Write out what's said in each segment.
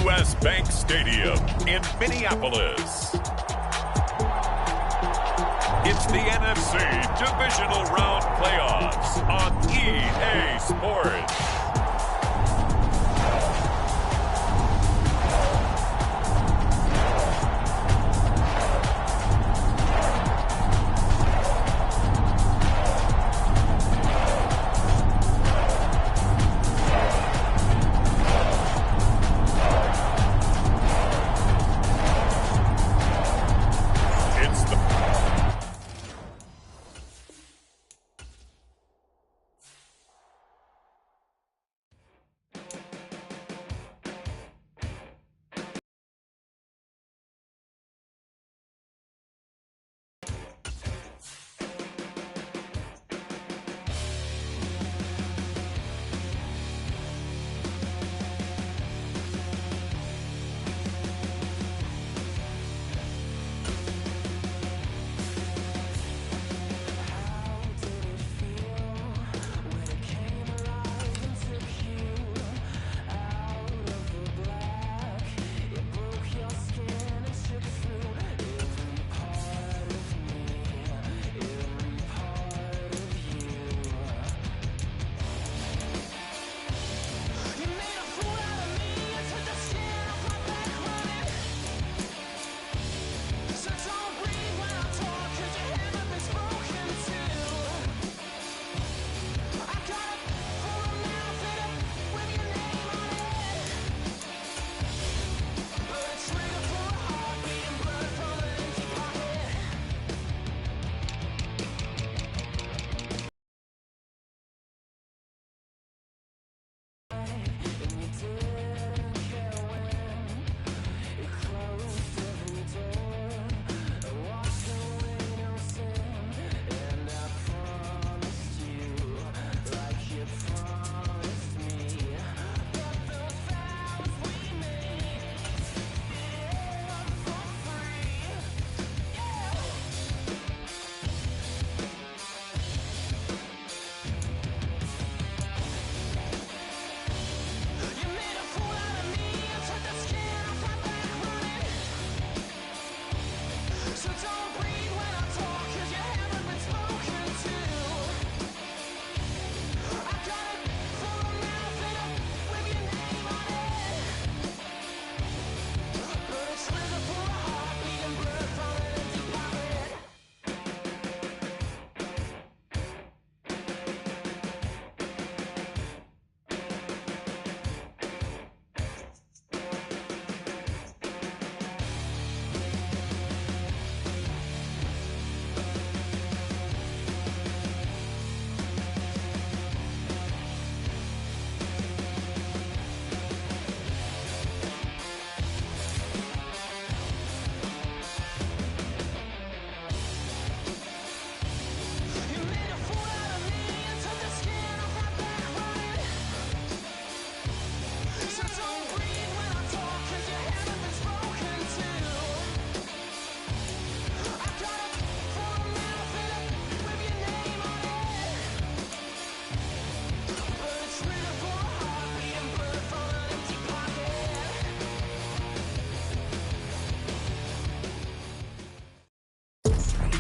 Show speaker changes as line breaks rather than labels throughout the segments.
U.S. Bank Stadium in Minneapolis. It's the NFC Divisional Round Playoffs on EA Sports.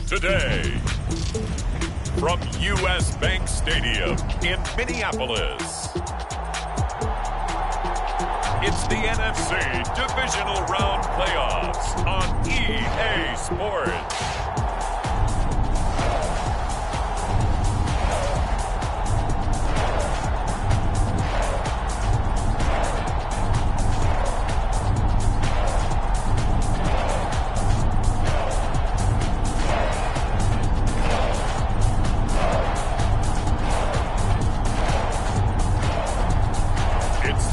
Today, from U.S. Bank Stadium in Minneapolis, it's the NFC Divisional Round Playoffs on EA Sports.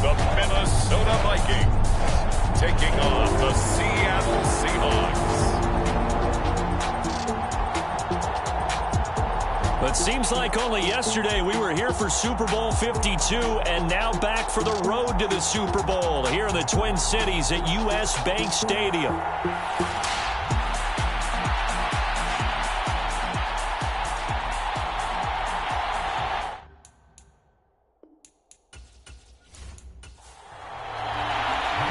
The Minnesota Vikings taking on the Seattle Seahawks.
It seems like only yesterday we were here for Super Bowl 52 and now back for the road to the Super Bowl here in the Twin Cities at U.S. Bank Stadium.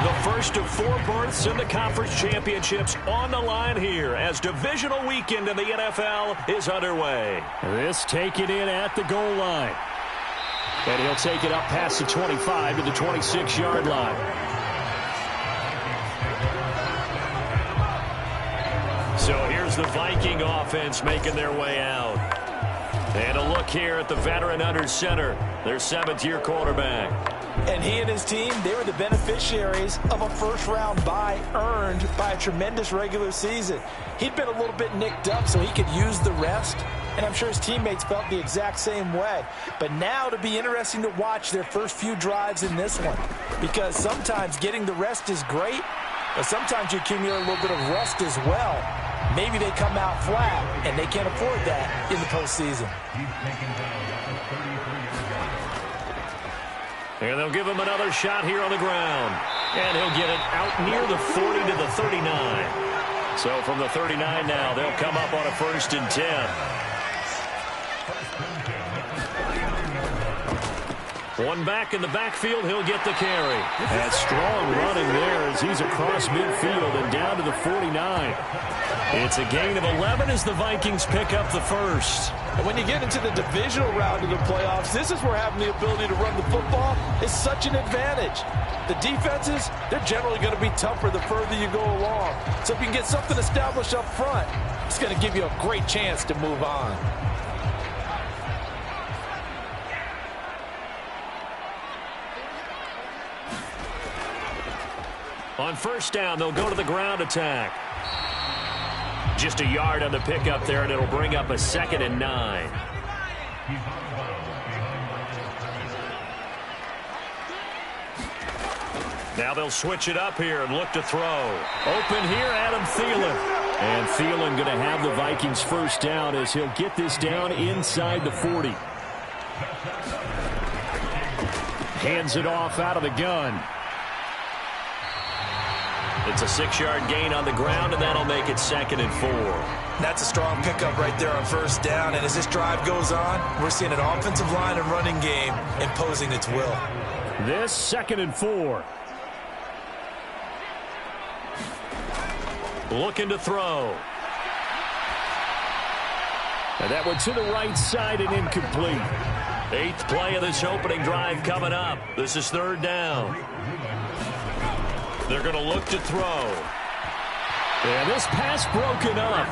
The 4 berths in the conference championships on the line here as divisional weekend in the NFL is underway. This taken in at the goal line. And he'll take it up past the 25 to the 26-yard line. So here's the Viking offense making their way out. And a look here at the veteran under center, their 7th-year quarterback.
And he and his team, they were the beneficiaries of a first-round bye earned by a tremendous regular season. He'd been a little bit nicked up so he could use the rest, and I'm sure his teammates felt the exact same way. But now it'll be interesting to watch their first few drives in this one, because sometimes getting the rest is great, but sometimes you accumulate a little bit of rust as well. Maybe they come out flat, and they can't afford that in the postseason.
And they'll give him another shot here on the ground. And he'll get it out near the 40 to the 39. So from the 39 now, they'll come up on a 1st and 10. One back in the backfield, he'll get the carry. And strong running there as he's across midfield and down to the 49. It's a gain of 11 as the Vikings pick up the first.
And when you get into the divisional round of the playoffs, this is where having the ability to run the football is such an advantage. The defenses, they're generally going to be tougher the further you go along. So if you can get something established up front, it's going to give you a great chance to move on.
On 1st down, they'll go to the ground attack. Just a yard on the pickup there, and it'll bring up a 2nd and 9. Now they'll switch it up here and look to throw. Open here, Adam Thielen. And Thielen going to have the Vikings 1st down as he'll get this down inside the 40. Hands it off out of the gun. It's a 6-yard gain on the ground, and that'll make it 2nd and 4.
That's a strong pickup right there on 1st down. And as this drive goes on, we're seeing an offensive line and running game imposing its will.
This 2nd and 4. Looking to throw. And that one to the right side and incomplete. 8th play of this opening drive coming up. This is 3rd down. They're going to look to throw. And this pass broken up.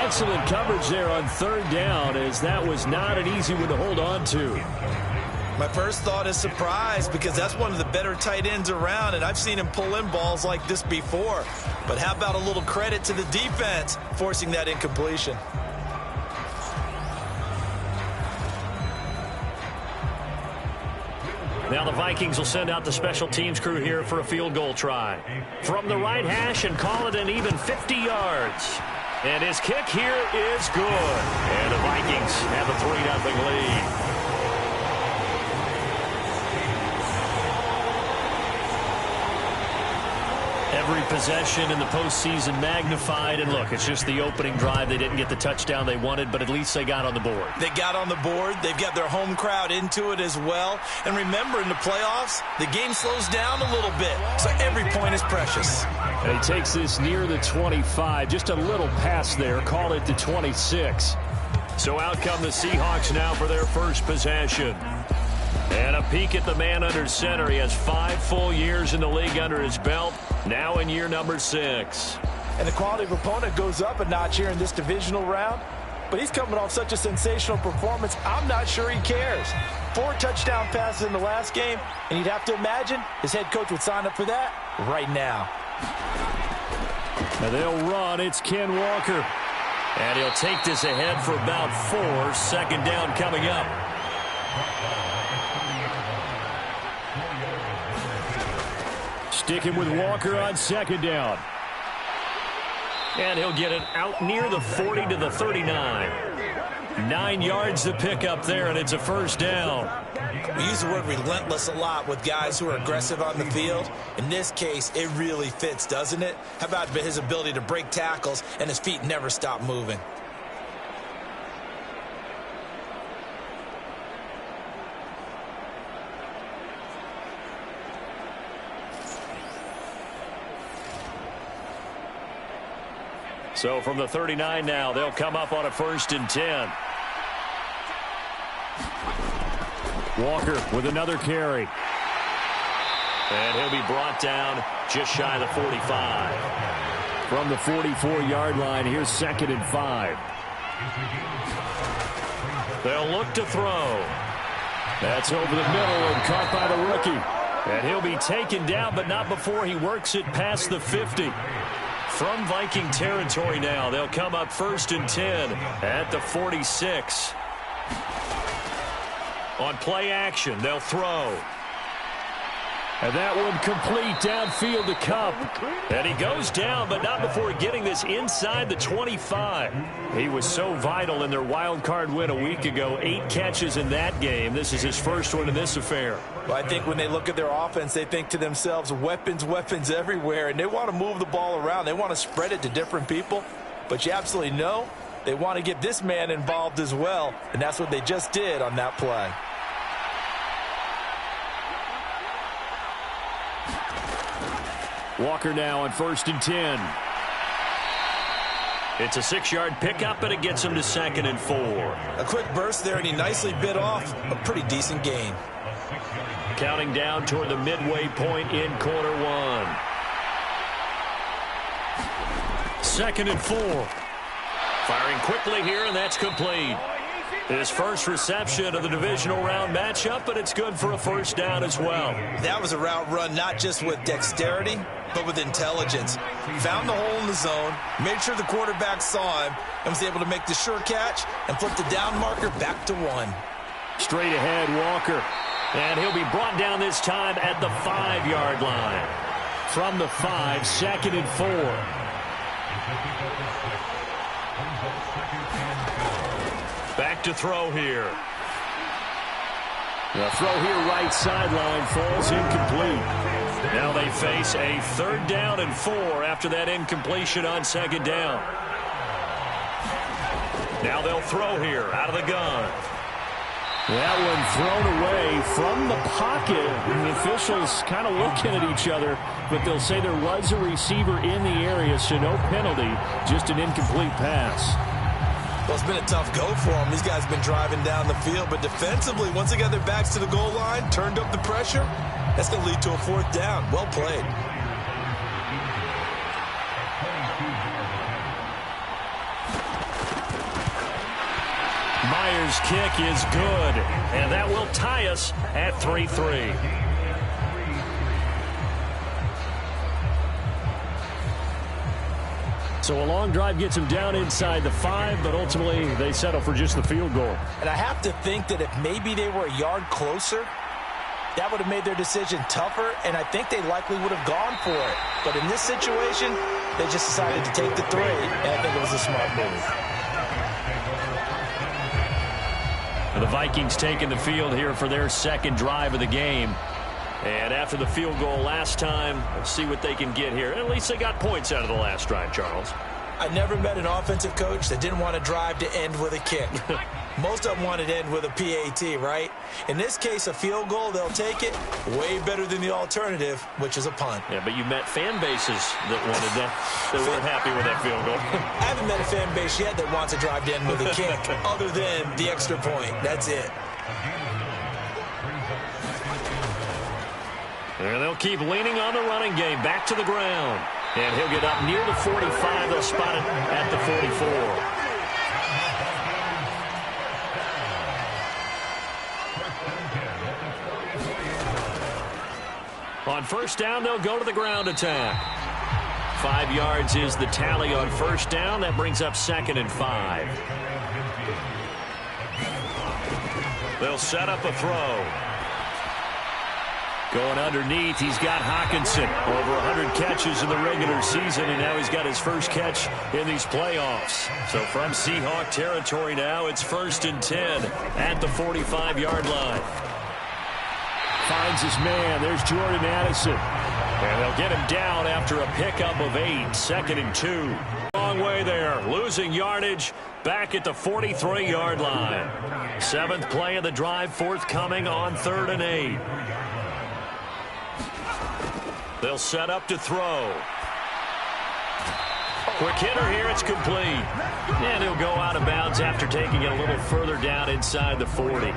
Excellent coverage there on 3rd down, as that was not an easy one to hold on to.
My first thought is surprise, because that's one of the better tight ends around, and I've seen him pull in balls like this before. But how about a little credit to the defense forcing that incompletion?
Now the Vikings will send out the special teams crew here for a field goal try. From the right hash and call it an even 50 yards. And his kick here is good. And the Vikings have a 3-0 lead. Every possession in the postseason magnified. And look, it's just the opening drive. They didn't get the touchdown they wanted, but at least they got on the board.
They got on the board. They've got their home crowd into it as well. And remember, in the playoffs, the game slows down a little bit. So every point is precious.
And he takes this near the 25. Just a little pass there. Call it the 26. So out come the Seahawks now for their first possession. And a peek at the man under center. He has 5 full years in the league under his belt. Now in year number 6.
And the quality of opponent goes up a notch here in this divisional round. But he's coming off such a sensational performance, I'm not sure he cares. 4 touchdown passes in the last game, and you'd have to imagine his head coach would sign up for that right now.
Now they'll run. It's Ken Walker. And he'll take this ahead for about 4. 2nd down coming up. Sticking with Walker on 2nd down. And he'll get it out near the 40 to the 39. 9 yards to pick up there, and it's a 1st down.
We use the word relentless a lot with guys who are aggressive on the field. In this case, it really fits, doesn't it? How about his ability to break tackles and his feet never stop moving?
So from the 39 now, they'll come up on a 1st and 10.
Walker with another carry.
And he'll be brought down just shy of the 45.
From the 44-yard line, here's 2nd and 5.
They'll look to throw.
That's over the middle and caught by the rookie.
And he'll be taken down, but not before he works it past the 50. From Viking territory now, they'll come up 1st and 10 at the 46. On play action, they'll throw.
And that one complete downfield to Cup.
And he goes down, but not before getting this inside the 25.
He was so vital in their wild card win a week ago. 8 catches in that game. This is his first one in this affair.
Well, I think when they look at their offense, they think to themselves, weapons, weapons everywhere. And they want to move the ball around. They want to spread it to different people. But you absolutely know they want to get this man involved as well. And that's what they just did on that play.
Walker now on 1st and 10.
It's a 6-yard pickup, and it gets him to 2nd and 4.
A quick burst there, and he nicely bit off a pretty decent gain.
Counting down toward the midway point in quarter 1. 2nd and 4. Firing quickly here, and that's complete. His first reception of the divisional round matchup, but it's good for a 1st down as well.
That was a route run not just with dexterity, but with intelligence. Found the hole in the zone, made sure the quarterback saw him, and was able to make the sure catch and flip the down marker back to 1.
Straight ahead, Walker.
And he'll be brought down this time at the 5-yard line.
From the 5, 2nd and 4.
Back to throw here.
The throw here right sideline falls incomplete.
Now they face a 3rd down and 4 after that incompletion on 2nd down. Now they'll throw here out of the gun.
That one thrown away from the pocket. The officials kind of looking at each other, but they'll say there was a receiver in the area, so no penalty, just an incomplete pass.
Well, it's been a tough go for them. These guys have been driving down the field, but defensively, once they got their backs to the goal line, turned up the pressure, that's going to lead to a 4th down. Well played.
Myers' kick is good, and that will tie us at 3-3.
So a long drive gets him down inside the 5, but ultimately they settle for just the field goal.
And I have to think that if maybe they were a yard closer, that would have made their decision tougher, and I think they likely would have gone for it. But in this situation, they just decided to take the 3, and I think it was a smart move.
The Vikings taking the field here for their 2nd drive of the game. And after the field goal last time, let's see what they can get here. At least they got points out of the last drive, Charles.
I never met an offensive coach that didn't want to drive to end with a kick. Most of them wanted to end with a PAT, right? In this case, a field goal, they'll take it. Way better than the alternative, which is a punt.
Yeah, but you met fan bases that wanted that, that weren't happy with that field goal.
I haven't met a fan base yet that wants to drive to end with a kick, other than the extra point. That's it.
And they'll keep leaning on the running game. Back to the ground. And he'll get up near the 45. They'll spot it at the 44. On 1st down, they'll go to the ground attack. 5 yards is the tally on 1st down. That brings up 2nd and 5. They'll set up a throw.
Going underneath, he's got Hawkinson. Over 100 catches in the regular season, and now he's got his first catch in these playoffs.
So from Seahawk territory now, it's 1st and 10 at the 45-yard line.
Finds his man. There's Jordan Addison.
And they'll get him down after a pickup of 8. 2nd and 2. Long way there. Losing yardage back at the 43-yard line. 7th play of the drive forthcoming on 3rd and 8. They'll set up to throw. Quick hitter here. It's complete. And he'll go out of bounds after taking it a little further down inside the 40.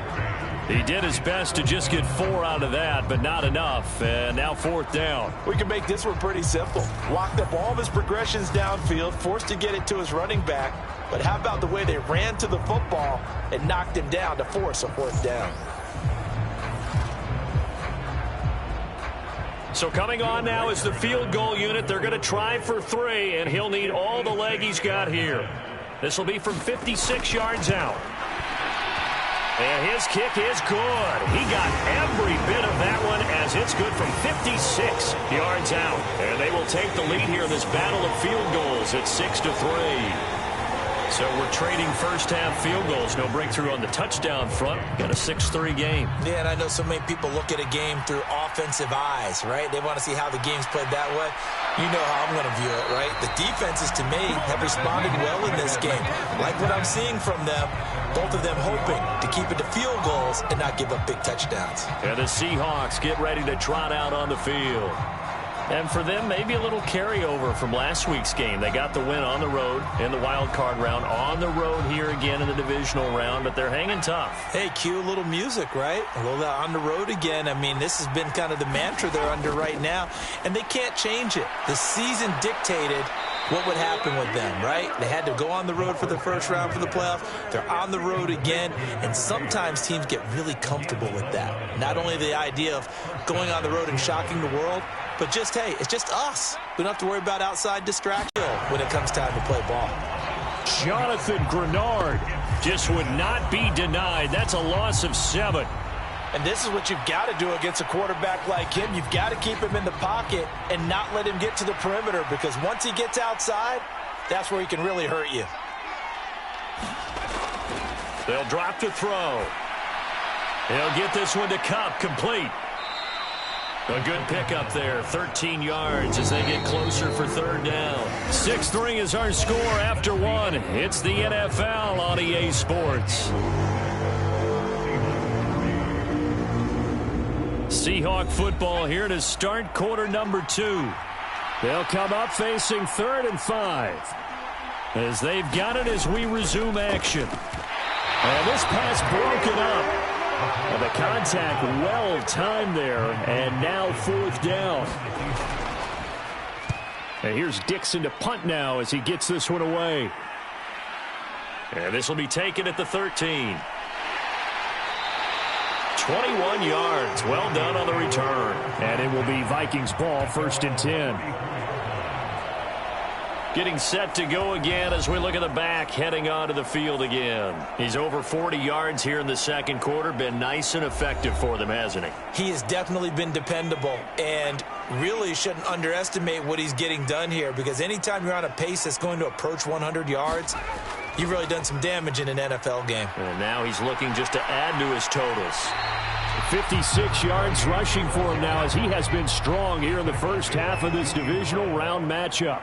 He did his best to just get 4 out of that, but not enough. And now 4th down.
We can make this one pretty simple. Locked up all of his progressions downfield, forced to get it to his running back. But how about the way they ran to the football and knocked him down to force a 4th down?
So coming on now is the field goal unit. They're going to try for 3, and he'll need all the leg he's got here. This will be from 56 yards out. And his kick is good. He got every bit of that one as it's good from 56 yards out. And they will take the lead here in this battle of field goals at 6-3. So we're trading first-half field goals. No breakthrough on the touchdown front. Got a 6-3 game.
Yeah, and I know so many people look at a game through offensive eyes, right? They want to see how the game's played that way. You know how I'm going to view it, right? The defenses, to me, have responded well in this game. Like what I'm seeing from them, both of them hoping to keep it to field goals and not give up big touchdowns.
And the Seahawks get ready to trot out on the field. And for them, maybe a little carryover from last week's game. They got the win on the road in the wild card round, on the road here again in the divisional round, but they're hanging tough.
Hey, cue a little music, right? A little on the road again. I mean, this has been kind of the mantra they're under right now, and they can't change it. The season dictated what would happen with them, right? They had to go on the road for the first round for the playoffs. They're on the road again, and sometimes teams get really comfortable with that. Not only the idea of going on the road and shocking the world, but just, hey, it's just us. We don't have to worry about outside distraction when it comes time to play ball.
Jonathan Grenard
just would not be denied. That's a loss of 7.
And this is what you've got to do against a quarterback like him. You've got to keep him in the pocket and not let him get to the perimeter, because once he gets outside, that's where he can really hurt you.
They'll drop to throw. He'll get this one to Cup, complete. A good pickup there, 13 yards as they get closer for 3rd down. 6-3 is our score after 1. It's the NFL on EA Sports. Seahawk football here to start quarter number 2.
They'll come up facing 3rd and 5.
As they've got it as we resume action.
And this pass broken up. And the contact well timed there, and now 4th down. And here's Dixon to punt now as he gets this one away.
And this will be taken at the 13. 21 yards. Well done on the return.
And it will be Vikings ball, 1st and 10.
Getting set to go again as we look at the back, heading onto the field again. He's over 40 yards here in the second quarter. Been nice and effective for them, hasn't he?
He has definitely been dependable, and really shouldn't underestimate what he's getting done here, because anytime you're on a pace that's going to approach 100 yards, you've really done some damage in an NFL game.
And now he's looking just to add to his totals.
56 yards rushing for him now, as he has been strong here in the first half of this divisional round matchup.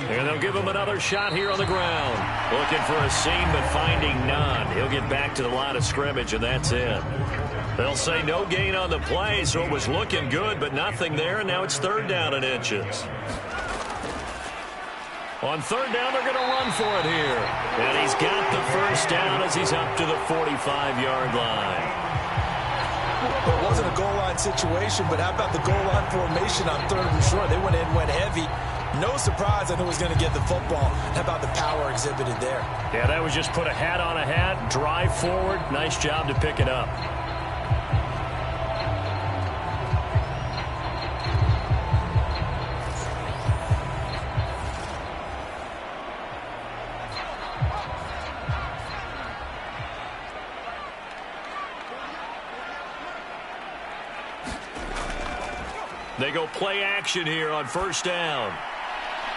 And they'll give him another shot here on the ground. Looking for a seam, but finding none. He'll get back to the line of scrimmage, and that's it. They'll say no gain on the play, so it was looking good, but nothing there, and now it's 3rd down and inches. On 3rd down, they're going to run for it here. And he's got the 1st down as he's up to the 45-yard line.
It wasn't a goal line situation, but how about the goal line formation on 3rd and short? They went in, went heavy. No surprise, I knew he was going to get the football. How about the power exhibited there?
Yeah, that was just put a hat on a hat, drive forward. Nice job to pick it up. They go play action here on 1st down.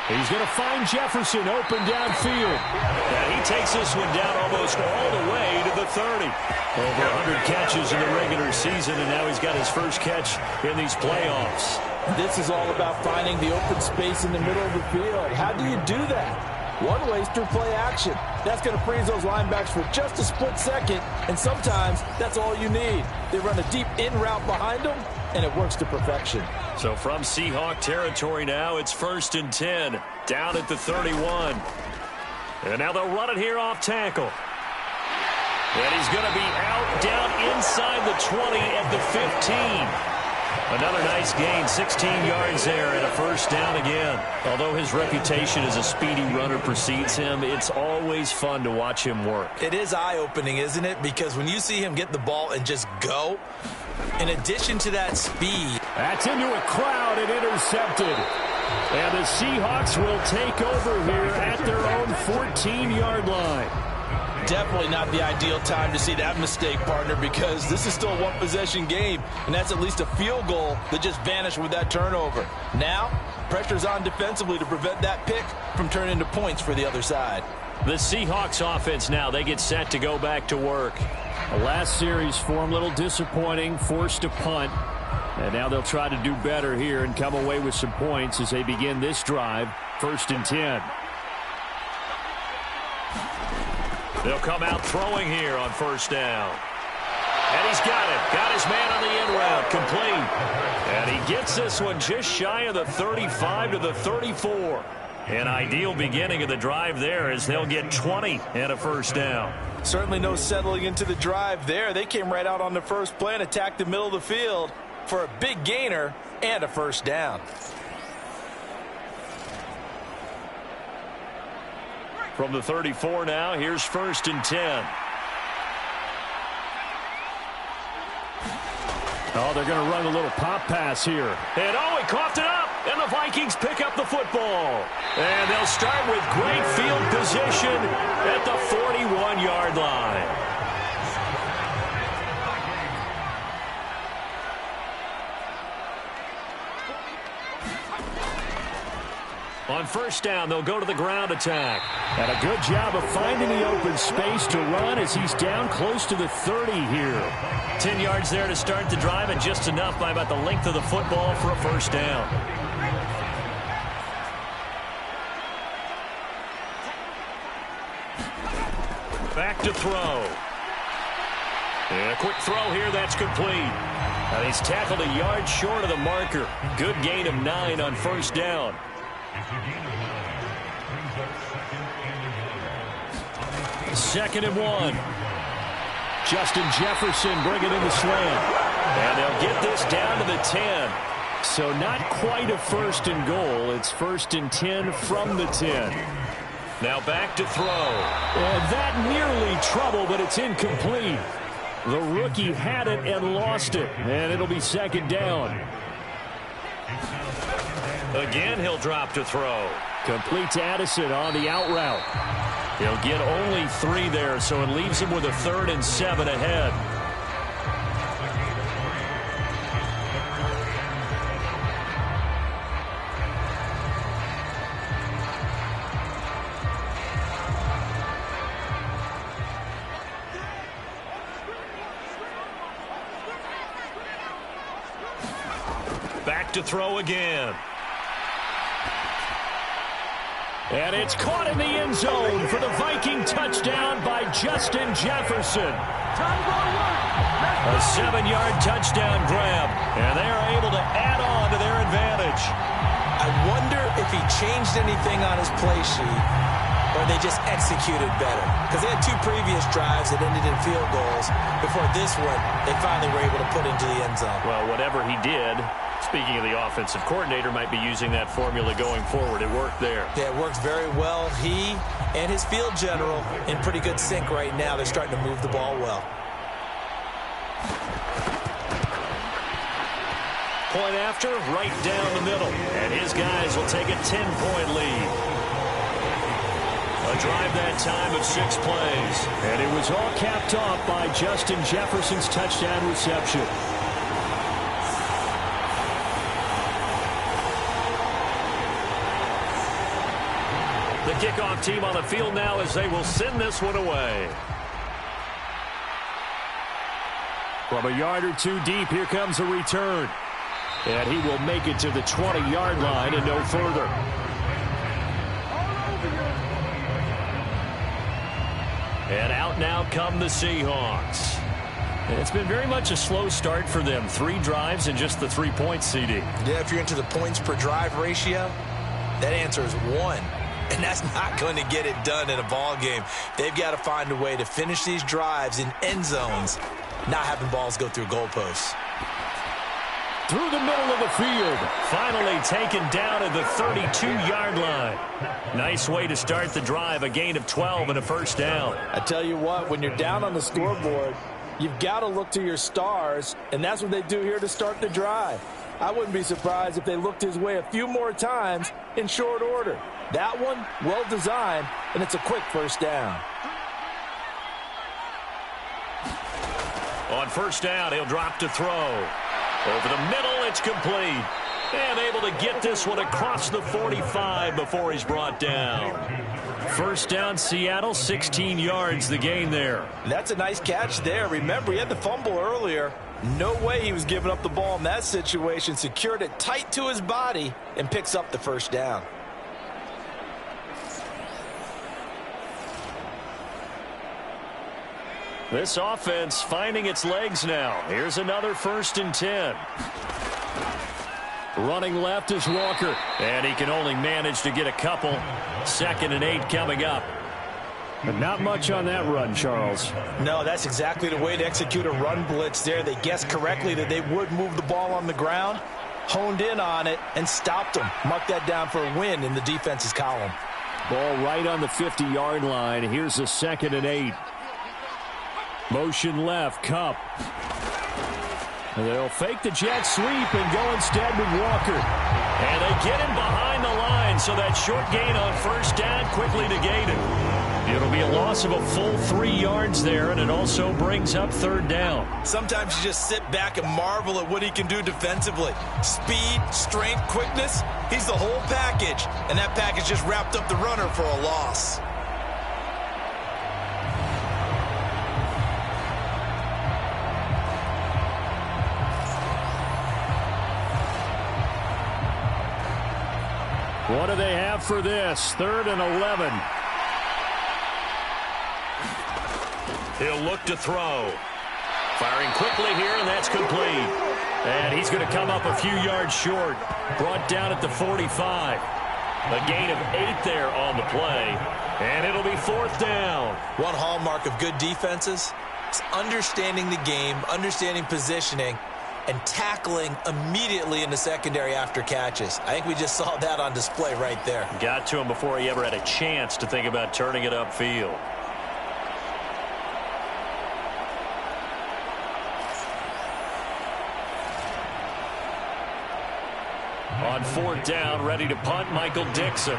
He's going to find Jefferson open downfield.
Yeah, he takes this one down almost all the way to the 30. Over 100 catches in the regular season, and now he's got his first catch in these playoffs.
This is all about finding the open space in the middle of the field. How do you do that? One way is through play action. That's going to freeze those linebackers for just a split second, and sometimes that's all you need. They run a deep in route behind them, and it works to perfection.
So from Seahawk territory now, it's 1st and 10, down at the 31. And now they'll run it here off tackle. And he's going to be out down inside the 20 at the 15. Another nice gain, 16 yards there and a 1st down again. Although his reputation as a speedy runner precedes him, it's always fun to watch him work.
It is eye-opening, isn't it? Because when you see him get the ball and just go, in addition to that speed.
That's into a crowd and intercepted. And the Seahawks will take over here at their own 14-yard line.
Definitely not the ideal time to see that mistake, partner, because this is still a one-possession game, and that's at least a field goal that just vanished with that turnover. Now, pressure's on defensively to prevent that pick from turning into points for the other side.
The Seahawks offense now, they get set to go back to work.
The last series for them, a little disappointing, forced a punt. And now they'll try to do better here and come away with some points as they begin this drive, 1st and 10.
They'll come out throwing here on 1st down. And he's got it. Got his man on the end route. Complete. And he gets this one just shy of the 35 to the 34. An ideal beginning of the drive there as they'll get 20 and a 1st down.
Certainly no settling into the drive there. They came right out on the first play and attacked the middle of the field for a big gainer and a 1st down.
From the 34 now, here's 1st and 10.
Oh, they're going to run a little pop pass here.
And oh, he coughed it up, and the Vikings pick up the football. And they'll start with great field position at the 41-yard line. On 1st down, they'll go to the ground attack.
And a good job of finding the open space to run as he's down close to the 30 here.
10 yards there to start the drive, and just enough by about the length of the football for a 1st down. Back to throw. And a quick throw here, that's complete. And he's tackled a yard short of the marker. Good gain of 9 on 1st down. 2nd and 1.
Justin Jefferson bringing in the slant.
And they'll get this down to the 10.
So not quite a 1st and goal. It's 1st and 10 from the 10.
Now back to throw.
And that nearly trouble, but it's incomplete. The rookie had it and lost it. And it'll be 2nd down.
Again, he'll drop to throw.
Complete to Addison on the out route.
He'll get only 3 there, so it leaves him with a 3rd and 7 ahead. Back to throw again.
And it's caught in the end zone for the Viking touchdown by Justin Jefferson.
A 7-yard touchdown grab, and they are able to add on to their advantage.
I wonder if he changed anything on his play sheet or they just executed better. Because they had 2 previous drives that ended in field goals. Before this one, they finally were able to put into the end zone.
Well, whatever he did, speaking of the offensive coordinator, might be using that formula going forward. It worked there.
Yeah, it worked very well. He and his field general in pretty good sync right now. They're starting to move the ball well.
Point after, right down the middle. And his guys will take a 10-point lead. A drive that time of 6 plays.
And it was all capped off by Justin Jefferson's touchdown reception.
The kickoff team on the field now as they will send this one away.
From a yard or 2 deep, here comes a return. And he will make it to the 20-yard line and no further.
And out now come the Seahawks.
It's been very much a slow start for them. 3 drives and just the 3 points, CD.
Yeah, if you're into the points per drive ratio, that answer is 1. And that's not going to get it done in a ball game. They've got to find a way to finish these drives in end zones, not having balls go through goalposts.
Through the middle of the field.
Finally taken down at the 32-yard line. Nice way to start the drive. A gain of 12 and a first down.
I tell you what, when you're down on the scoreboard, you've got to look to your stars, and that's what they do here to start the drive. I wouldn't be surprised if they looked his way a few more times in short order. That one, well designed, and it's a quick first down.
On first down, he'll drop to throw. Over the middle, it's complete. And able to get this one across the 45 before he's brought down. First down, Seattle, 16 yards the gain there.
That's a nice catch there. Remember, he had the fumble earlier. No way he was giving up the ball in that situation. Secured it tight to his body and picks up the first down.
This offense finding its legs now. Here's another 1st and 10. Running left is Walker. And he can only manage to get a couple. 2nd and 8 coming up.
But not much on that run, Charles.
No, that's exactly the way to execute a run blitz there. They guessed correctly that they would move the ball on the ground, honed in on it, and stopped them. Mark that down for a win in the defense's column.
Ball right on the 50-yard line. Here's a 2nd and 8. Motion left, Kupp. And they'll fake the jet sweep and go instead with Walker.
And they get him behind the line, so that short gain on first down quickly negated. It'll be a loss of a full 3 yards there, and it also brings up 3rd down.
Sometimes you just sit back and marvel at what he can do defensively. Speed, strength, quickness, he's the whole package. And that package just wrapped up the runner for a loss.
What do they have for this? 3rd and 11.
He'll look to throw. Firing quickly here, and that's complete. And he's going to come up a few yards short. Brought down at the 45. A gain of 8 there on the play. And it'll be 4th down.
One hallmark of good defenses is understanding the game, understanding positioning, and tackling immediately in the secondary after catches. I think we just saw that on display right there.
Got to him before he ever had a chance to think about turning it upfield. On 4th down, ready to punt, Michael Dixon.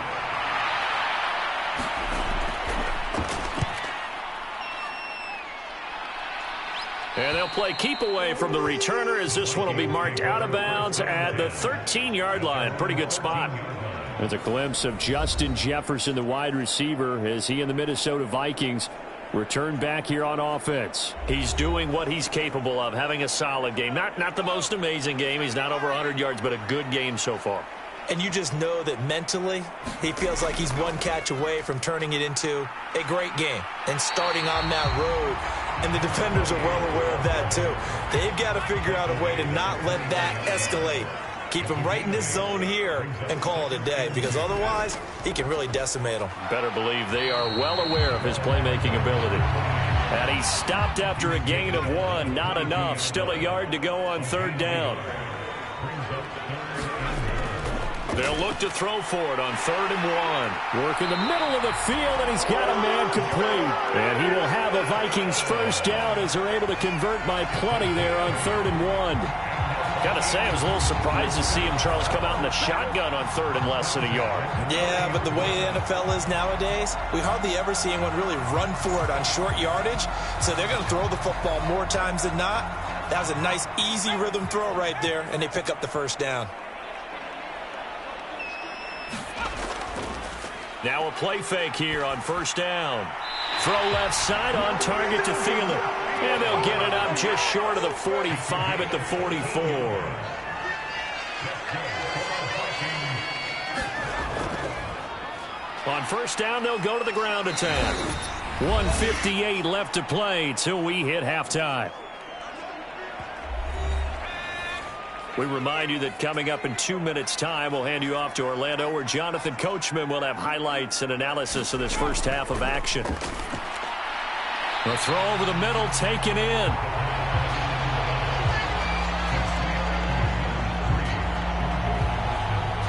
And they'll play keep away from the returner as this one will be marked out of bounds at the 13-yard line. Pretty good spot.
There's a glimpse of Justin Jefferson, the wide receiver, as he and the Minnesota Vikings return back here on offense.
He's doing what he's capable of, having a solid game. Not the most amazing game. He's not over 100 yards, but a good game so far.
And you just know that mentally, he feels like he's one catch away from turning it into a great game and starting on that road. And the defenders are well aware of that, too. They've got to figure out a way to not let that escalate. Keep him right in this zone here and call it a day, because otherwise he can really decimate them.
Better believe they are well aware of his playmaking ability. And he stopped after a gain of 1. Not enough. Still a yard to go on 3rd down. They'll look to throw for it on 3rd and 1.
Work in the middle of the field, and he's got a man complete. And he will have a Vikings first down as they're able to convert by plenty there on 3rd and 1.
Gotta say, I was a little surprised to see him, Charles, come out in the shotgun on 3rd and less than a yard.
Yeah, but the way the NFL is nowadays, we hardly ever see anyone really run for it on short yardage. So they're going to throw the football more times than not. That was a nice, easy rhythm throw right there, and they pick up the first down.
Now a play fake here on 1st down. Throw left side on target to Thielen. And they'll get it up just short of the 45 at the 44. On 1st down, they'll go to the ground attack. 1:58 left to play till we hit halftime. We remind you that coming up in 2 minutes' time, we'll hand you off to Orlando, where Jonathan Coachman will have highlights and analysis of this first half of action. The throw over the middle, taken in.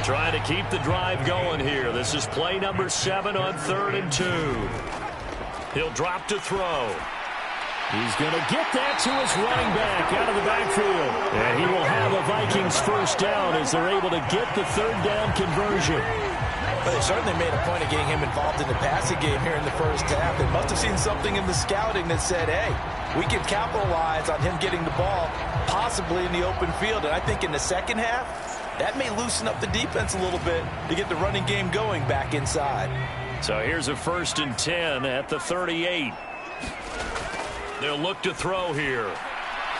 Trying to keep the drive going here. This is play number 7 on 3rd and 2. He'll drop to throw.
He's going to get that to his running back out of the backfield. And he will have a Vikings first down as they're able to get the 3rd down conversion.
Well, they certainly made a point of getting him involved in the passing game here in the first half. They must have seen something in the scouting that said, hey, we can capitalize on him getting the ball possibly in the open field. And I think in the second half, that may loosen up the defense a little bit to get the running game going back inside.
So here's a 1st and 10 at the 38. They'll look to throw here.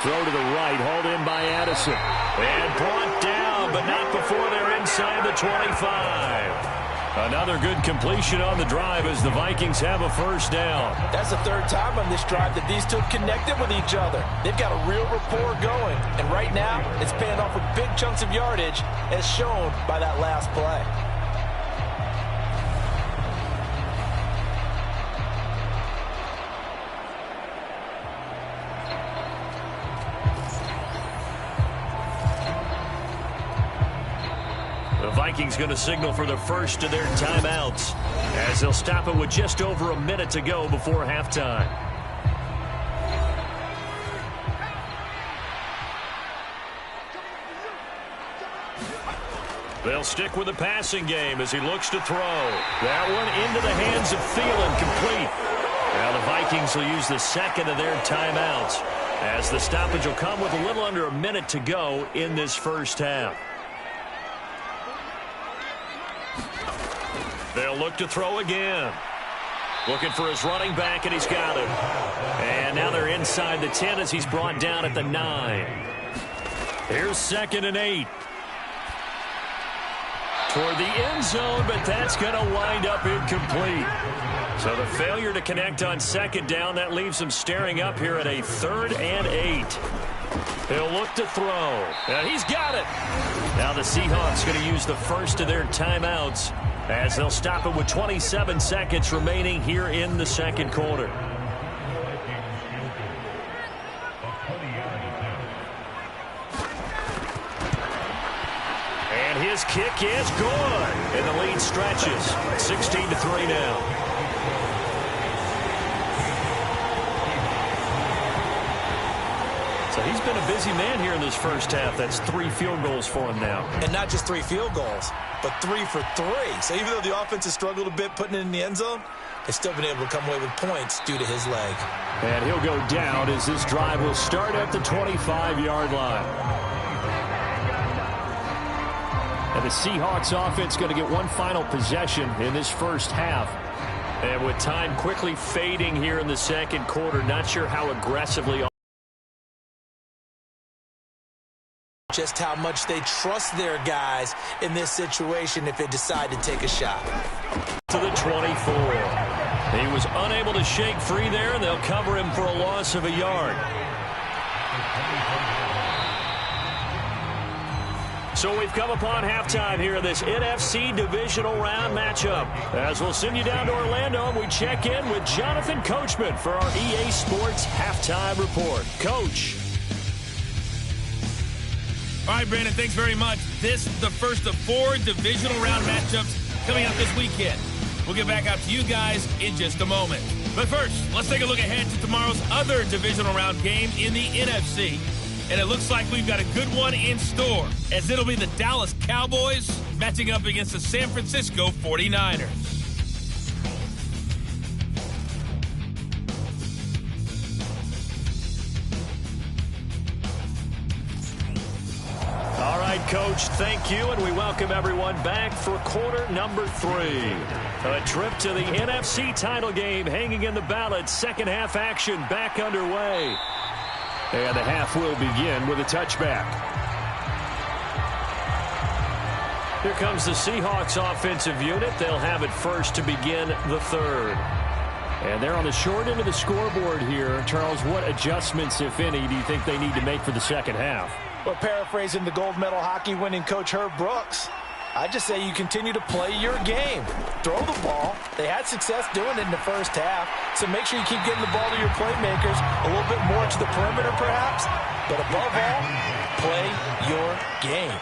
Throw to the right, hauled in by Addison.
And brought down, but not before they're inside the 25. Another good completion on the drive as the Vikings have a first down.
That's the 3rd time on this drive that these two have connected with each other. They've got a real rapport going. And right now, it's paying off with big chunks of yardage as shown by that last play.
Vikings going to signal for the first of their timeouts as they'll stop it with just over a minute to go before halftime. They'll stick with the passing game as he looks to throw. That one into the hands of Thielen, complete. Now the Vikings will use the second of their timeouts as the stoppage will come with a little under a minute to go in this first half. They'll look to throw again. Looking for his running back, and he's got it. And now they're inside the 10 as he's brought down at the 9. Here's 2nd and 8. Toward the end zone, but that's going to wind up incomplete. So the failure to connect on 2nd down, that leaves him staring up here at a 3rd and 8. He'll look to throw. And he's got it. Now the Seahawks going to use the first of their timeouts as they'll stop it with 27 seconds remaining here in the second quarter. And his kick is good. And the lead stretches. 16-3 now. So he's been a busy man here in this first half. That's 3 field goals for him now.
And not just 3 field goals, but 3 for 3. So even though the offense has struggled a bit putting it in the end zone, they've still been able to come away with points due to his leg.
And he'll go down as this drive will start at the 25-yard line. And the Seahawks offense going to get one final possession in this first half.
And with time quickly fading here in the second quarter, not sure how aggressively
just how much they trust their guys in this situation if they decide to take a shot.
To the 24. He was unable to shake free there, and they'll cover him for a loss of a yard. So we've come upon halftime here in this NFC divisional round matchup. As we'll send you down to Orlando, and we check in with Jonathan Coachman for our EA Sports Halftime Report. Coach.
All right, Brandon, thanks very much. This is the first of 4 divisional round matchups coming up this weekend. We'll get back out to you guys in just a moment. But first, let's take a look ahead to tomorrow's other divisional round game in the NFC. And it looks like we've got a good one in store, as it'll be the Dallas Cowboys matching up against the San Francisco 49ers.
All right, Coach, thank you, and we welcome everyone back for quarter number 3. A trip to the NFC title game hanging in the balance. Second half action back underway. And the half will begin with a touchback. Here comes the Seahawks offensive unit. They'll have it first to begin the third.
And they're on the short end of the scoreboard here. Charles, what adjustments, if any, do you think they need to make for the second half?
Well, paraphrasing the gold medal hockey winning coach Herb Brooks, I just say you continue to play your game. Throw the ball. They had success doing it in the first half, so make sure you keep getting the ball to your playmakers, a little bit more to the perimeter perhaps, but above all, play your game.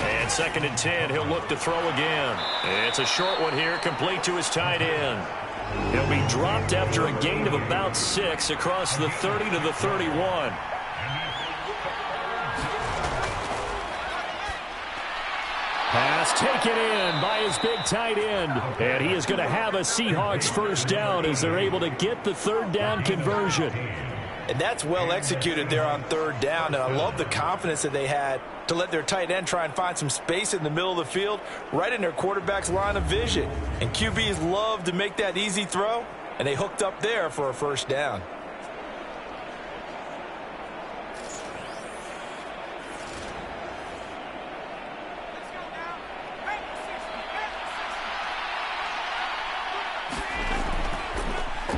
And 2nd and 10, he'll look to throw again. It's a short one here, complete to his tight end. He'll be dropped after a gain of about 6 across the 30 to the 31.
Pass taken in by his big tight end. And he is going to have a Seahawks first down as they're able to get the 3rd down conversion.
And that's well executed there on 3rd down. And I love the confidence that they had to let their tight end try and find some space in the middle of the field, right in their quarterback's line of vision. And QBs love to make that easy throw, and they hooked up there for a first down.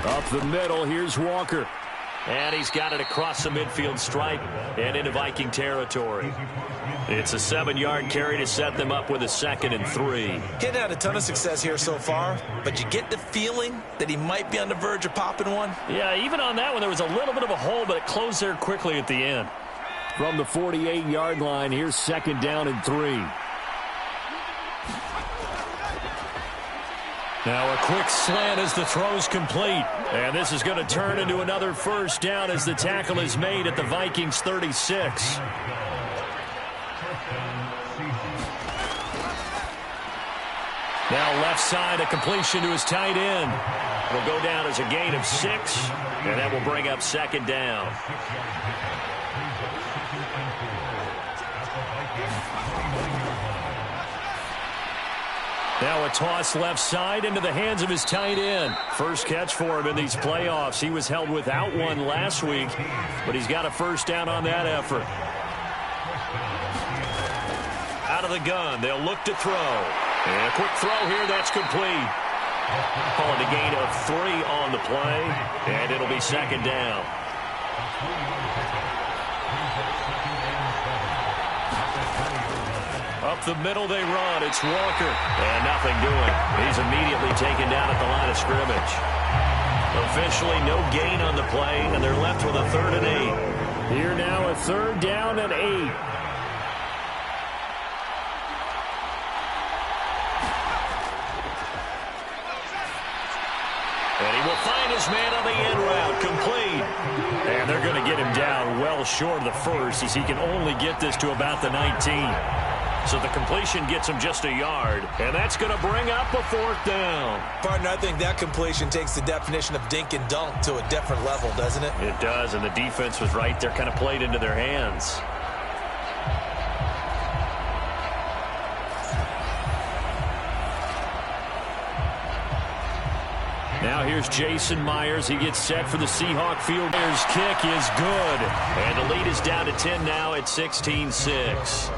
Up the middle, here's Walker.
And he's got it across the midfield stripe and into Viking territory. It's a 7-yard carry to set them up with a 2nd and 3.
He hadn't had a ton of success here so far, but you get the feeling that he might be on the verge of popping one.
Yeah, even on that one, there was a little bit of a hole, but it closed there quickly at the end.
From the 48-yard line, here's 2nd down and 3. Now a quick slant as the throw's complete. And this is going to turn into another first down as the tackle is made at the Vikings 36. Now left side, a completion to his tight end. It'll go down as a gain of 6, and that will bring up 2nd down. Now a toss left side into the hands of his tight end. First catch for him in these playoffs. He was held without one last week, but he's got a first down on that effort. Out of the gun, they'll look to throw. And a quick throw here, that's complete. Calling a gain of 3 on the play, and it'll be 2nd down. Up the middle they run. It's Walker. And nothing doing. He's immediately taken down at the line of scrimmage. Officially no gain on the play, and they're left with a 3rd and 8. Here now a 3rd down and 8. And he will find his man on the end route, complete. And they're going to get him down well short of the first, as he can only get this to about the 19. So the completion gets him just a yard, and that's going to bring up a 4th down.
Partner, I think that completion takes the definition of dink and dunk to a different level, doesn't it?
It does, and the defense was right there, kind of played into their hands. Now here's Jason Myers. He gets set for the Seahawk field. Myers' kick is good, and the lead is down to 10 now at 16-6.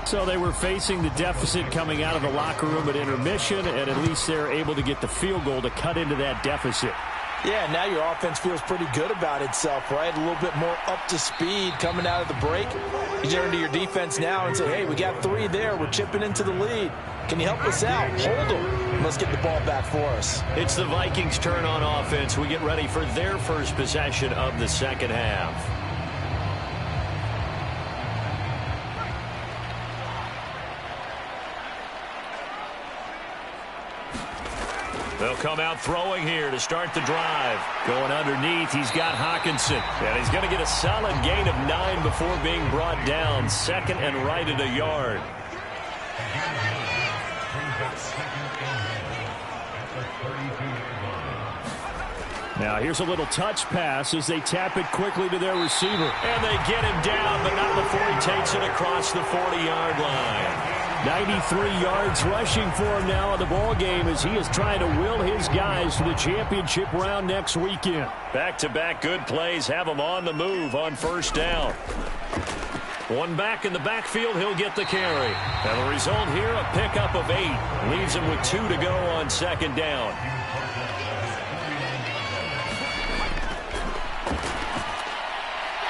So they were facing the deficit coming out of the locker room at intermission, and at least they're able to get the field goal to cut into that deficit.
Yeah, now your offense feels pretty good about itself, right? A little bit more up to speed coming out of the break. You turn to your defense now and say, hey, we got 3 there. We're chipping into the lead. Can you help us out? Hold them. Let's get the ball back for us.
It's the Vikings' turn on offense. We get ready for their first possession of the second half. They'll come out throwing here to start the drive. Going underneath, he's got Hawkinson. And he's going to get a solid gain of 9 before being brought down. 2nd and right at a yard.
Now here's a little touch pass as they tap it quickly to their receiver.
And they get him down, but not before he takes it across the 40-yard line.
93 yards rushing for him now in the ball game as he is trying to will his guys to the championship round next weekend.
Back-to-back good plays have him on the move on first down. One back in the backfield, he'll get the carry. And the result here, a pickup of 8. Leaves him with 2 to go on second down.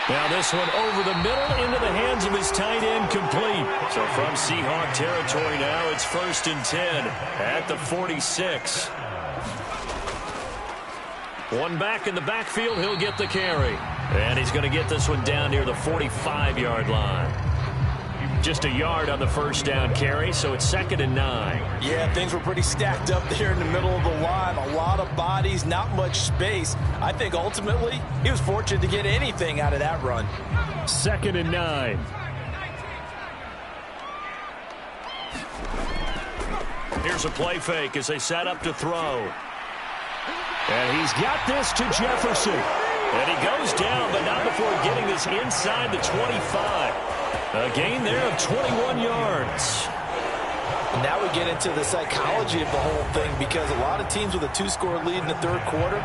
Now this one over the middle into the hands of his tight end, complete. So from Seahawk territory now, it's 1st and 10 at the 46. One back in the backfield, he'll get the carry. And he's going to get this one down near the 45-yard line. Just a yard on the first down carry, so it's 2nd and 9.
Yeah, things were pretty stacked up there in the middle of the line. A lot of bodies, not much space. I think ultimately he was fortunate to get anything out of that run.
2nd and 9.
Here's a play fake as they set up to throw.
And he's got this to Jefferson.
And he goes down, but not before getting this inside the 25. A gain there of 21 yards.
Now we get into the psychology of the whole thing, because a lot of teams with a 2-score lead in the third quarter,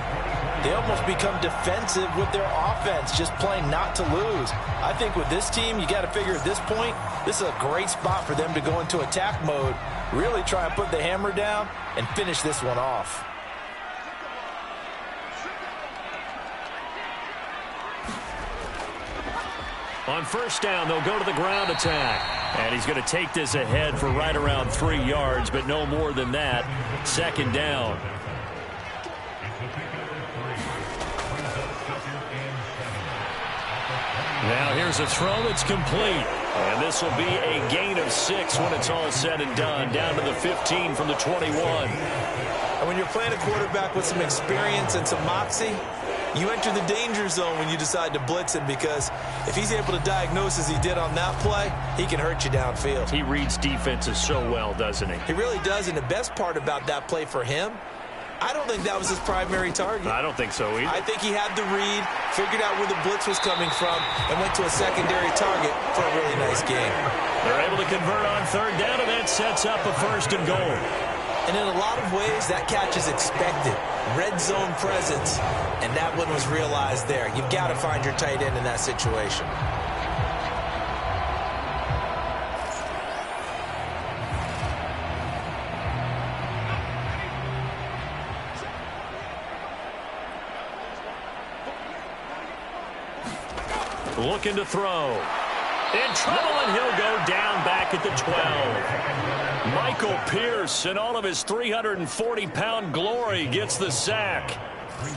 they almost become defensive with their offense, just playing not to lose. I think with this team, you got to figure at this point, this is a great spot for them to go into attack mode, really try and put the hammer down and finish this one off.
On first down, they'll go to the ground attack. And he's going to take this ahead for right around 3 yards, but no more than that. 2nd down. Now here's a throw that's complete. And this will be a gain of 6 when it's all said and done. Down to the 15 from the 21.
And when you're playing a quarterback with some experience and some moxie, you enter the danger zone when you decide to blitz him, because if he's able to diagnose as he did on that play, he can hurt you downfield.
He reads defenses so well, doesn't he?
He really does, and the best part about that play for him, I don't think that was his primary target.
I don't think so either.
I think he had the read, figured out where the blitz was coming from, and went to a secondary target for a really nice game.
They're able to convert on 3rd down, and that sets up a 1st and goal.
And in a lot of ways, that catch is expected. Red zone presence, and that one was realized there. You've got to find your tight end in that situation.
Looking to throw. In trouble, and he'll go down back at the 12. Michael Pierce, in all of his 340-pound glory, gets the sack.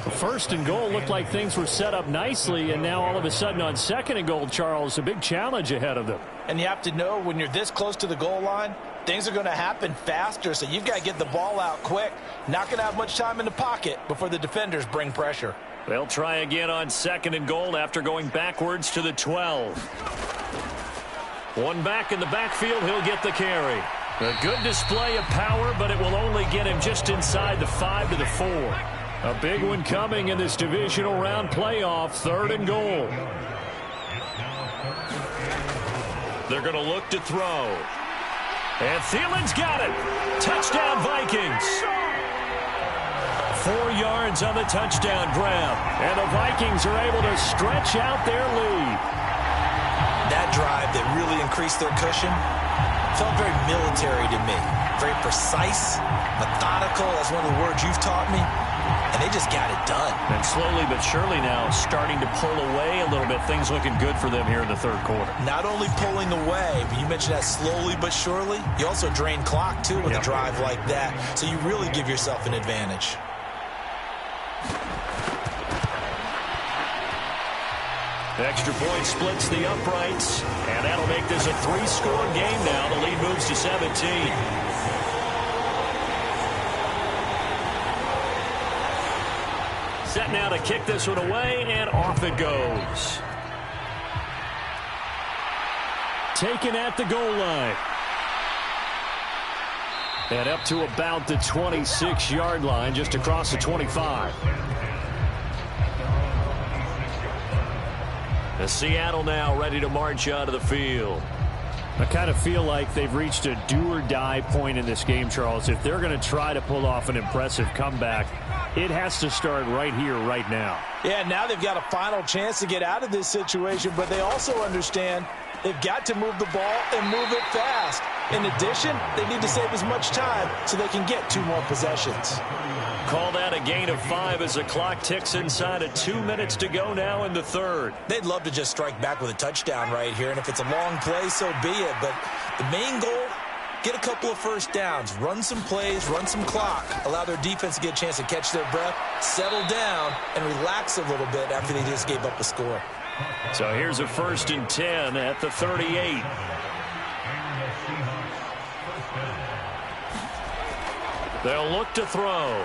1st and goal looked like things were set up nicely, and now all of a sudden on 2nd and goal, Charles, a big challenge ahead of them.
And you have to know when you're this close to the goal line, things are going to happen faster, so you've got to get the ball out quick. Not going to have much time in the pocket before the defenders bring pressure.
They'll try again on 2nd and goal after going backwards to the 12. One back in the backfield, he'll get the carry. A good display of power, but it will only get him just inside the 5 to the 4. A big one coming in this divisional round playoff, 3rd and goal. They're going to look to throw. And Thielen's got it. Touchdown, Vikings. 4 yards on the touchdown grab.
And the Vikings are able to stretch out their lead.
That drive that really increased their cushion felt very military to me. Very precise, methodical. That's one of the words you've taught me. And they just got it done.
And slowly but surely now starting to pull away a little bit. Things looking good for them here in the 3rd quarter.
Not only pulling away, but you mentioned that slowly but surely. You also drain clock, too, with a drive like that. So you really give yourself an advantage.
Extra point splits the uprights, and that'll make this a 3-score game now. The lead moves to 17. Set now to kick this one away, and off it goes.
Taken at the goal line. And up to about the 26-yard line, just across the 25.
Seattle now ready to march out of the field.
I kind of feel like they've reached a do-or-die point in this game, Charles. If they're going to try to pull off an impressive comeback, it has to start right here, right now.
Yeah, now they've got a final chance to get out of this situation, but they also understand they've got to move the ball and move it fast. In addition, they need to save as much time so they can get 2 more possessions.
Call that a gain of 5 as the clock ticks inside of 2 minutes to go now in the third.
They'd love to just strike back with a touchdown right here, and if it's a long play, so be it. But the main goal, get a couple of first downs, run some plays, run some clock, allow their defense to get a chance to catch their breath, settle down, and relax a little bit after they just gave up a score.
So here's a 1st and 10 at the 38. They'll look to throw.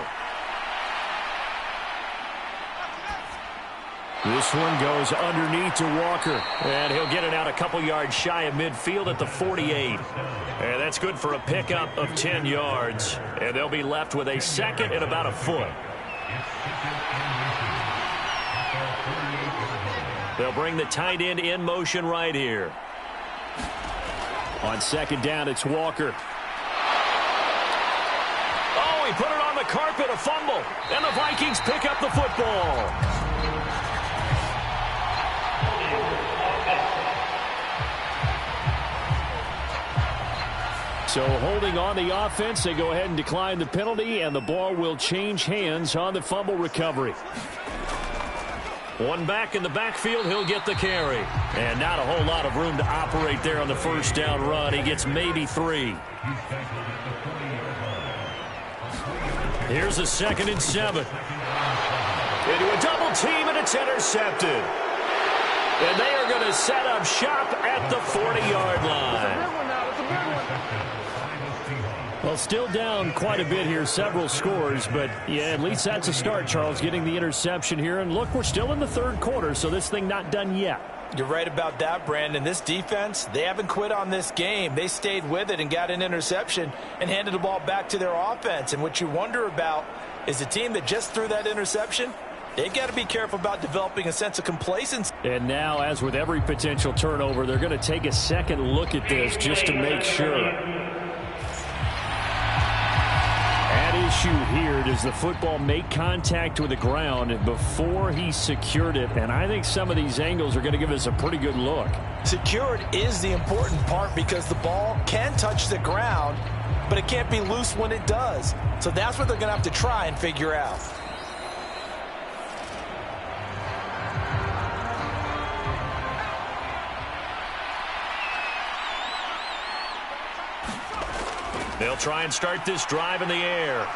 This one goes underneath to Walker.
And he'll get it out a couple yards shy of midfield at the 48. And that's good for a pickup of 10 yards. And they'll be left with a 2nd and about a foot. They'll bring the tight end in motion right here.
On 2nd down, it's Walker.
Oh, he put it on the carpet, a fumble. And the Vikings pick up the football.
So holding on the offense, they go ahead and decline the penalty, and the ball will change hands on the fumble recovery.
One back in the backfield, he'll get the carry. And not a whole lot of room to operate there on the 1st down run. He gets maybe 3. Here's a 2nd and 7. Into a double team, and it's intercepted. And they are going to set up shop at the 40-yard line.
Well, still down quite a bit here, several scores, but yeah, at least that's a start, Charles, getting the interception here. And look, we're still in the 3rd quarter, so this thing not done yet.
You're right about that, Brandon. This defense, they haven't quit on this game. They stayed with it and got an interception and handed the ball back to their offense. And what you wonder about is the team that just threw that interception, they've got to be careful about developing a sense of complacency.
And now, as with every potential turnover, they're going to take a second look at this just to make sure. Issue here, does the football make contact with the ground before he secured it? And I think some of these angles are going to give us a pretty good look.
Secured is the important part because the ball can touch the ground, but it can't be loose when it does. So that's what they're going to have to try and figure out.
They'll try and start this drive in the air.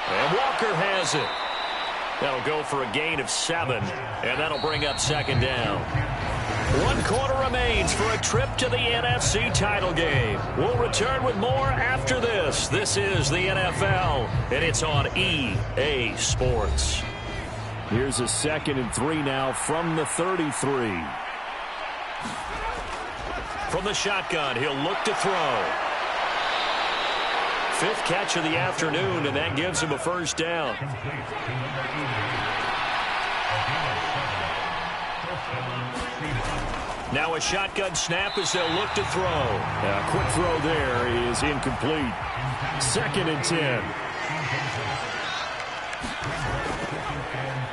And Walker has it. That'll go for a gain of 7, and that'll bring up 2nd down. 1 quarter remains for a trip to the NFC title game. We'll return with more after this. This is the NFL, and it's on EA Sports.
Here's a 2nd and 3 now from the 33.
From the shotgun, he'll look to throw. 5th catch of the afternoon, and that gives him a 1st down. Now a shotgun snap as they'll look to throw.
A quick throw there is incomplete. 2nd and 10.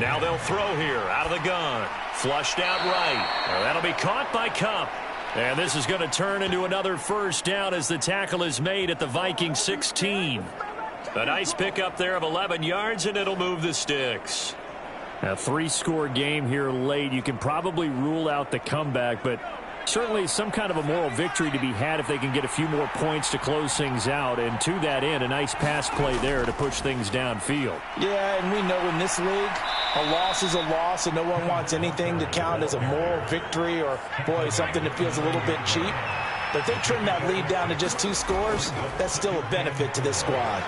Now they'll throw here out of the gun. Flushed out right. That'll be caught by Cup. And this is going to turn into another 1st down as the tackle is made at the Viking 16. A nice pickup there of 11 yards, and it'll move the sticks.
A 3-score game here late. You can probably rule out the comeback, but certainly some kind of a moral victory to be had if they can get a few more points to close things out. And to that end, a nice pass play there to push things downfield.
Yeah, and we know in this league, a loss is a loss, and no one wants anything to count as a moral victory or, boy, something that feels a little bit cheap. But if they trim that lead down to just 2 scores, that's still a benefit to this squad.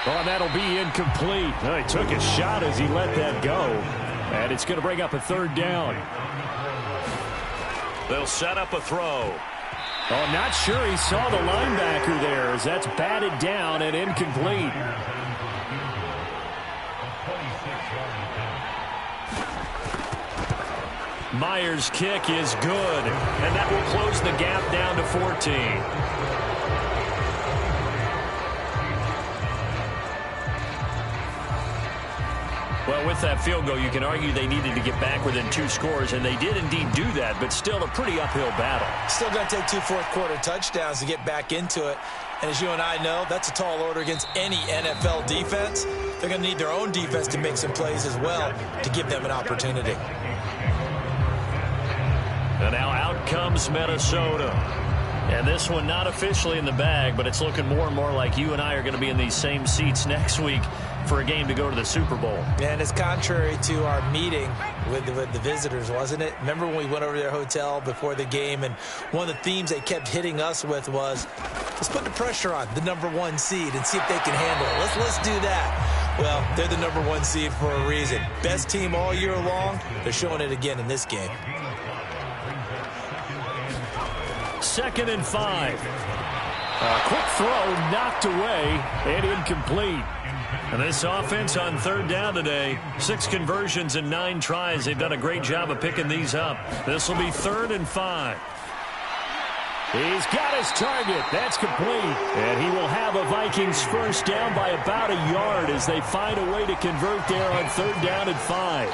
Oh, that'll be incomplete. Oh, he took a shot as he let that go. And it's going to bring up a 3rd down.
They'll set up a throw.
Oh, not sure he saw the linebacker there as that's batted down and incomplete.
Myers' kick is good, and that will close the gap down to 14. with that field goal, you can argue they needed to get back within 2 scores, and they did indeed do that, but still a pretty uphill battle.
Still going to take 2 fourth-quarter touchdowns to get back into it. And as you and I know, that's a tall order against any NFL defense. They're going to need their own defense to make some plays as well to give them an opportunity.
And now out comes Minnesota. And this one not officially in the bag, but it's looking more and more like you and I are going to be in these same seats next week for a game to go to the Super Bowl.
And it's contrary to our meeting with the visitors, wasn't it? Remember when we went over to their hotel before the game, and one of the themes they kept hitting us with was, let's put the pressure on the #1 seed and see if they can handle it. Let's do that. Well, they're the #1 seed for a reason. Best team all year long. They're showing it again in this game.
2nd and 5.
Quick throw knocked away and incomplete.
And this offense on 3rd down today, 6 conversions and 9 tries. They've done a great job of picking these up. This will be 3rd and 5.
He's got his target. That's complete. And he will have a Vikings first down by about a yard as they find a way to convert there on 3rd down and 5.